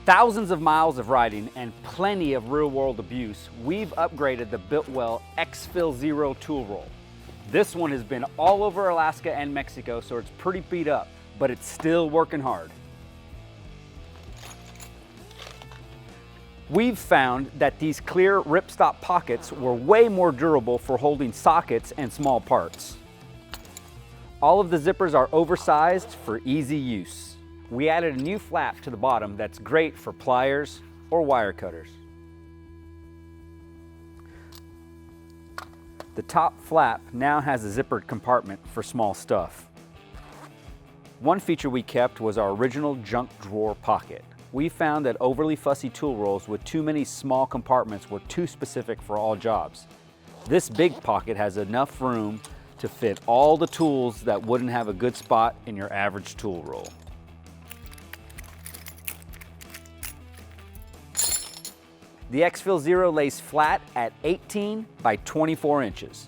thousands of miles of riding and plenty of real-world abuse, we've upgraded the Biltwell EXFIL-0 tool roll. This one has been all over Alaska and Mexico, so it's pretty beat up, but it's still working hard. We've found that these clear ripstop pockets were way more durable for holding sockets and small parts. All of the zippers are oversized for easy use. We added a new flap to the bottom that's great for pliers or wire cutters. The top flap now has a zippered compartment for small stuff. One feature we kept was our original junk drawer pocket. We found that overly fussy tool rolls with too many small compartments were too specific for all jobs. This big pocket has enough room to fit all the tools that wouldn't have a good spot in your average tool roll. The EXFIL-0 lays flat at 18 by 24 inches.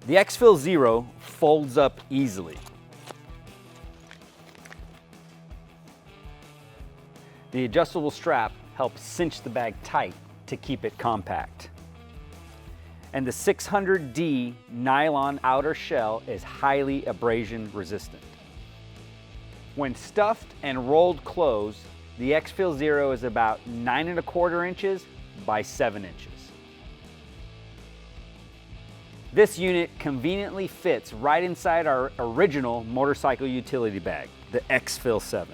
The EXFIL-0 folds up easily. The adjustable strap helps cinch the bag tight to keep it compact. And the 600D nylon outer shell is highly abrasion resistant. When stuffed and rolled closed, the EXFIL-0 is about 9¼ inches by 7 inches. This unit conveniently fits right inside our original motorcycle utility bag, the EXFIL-7.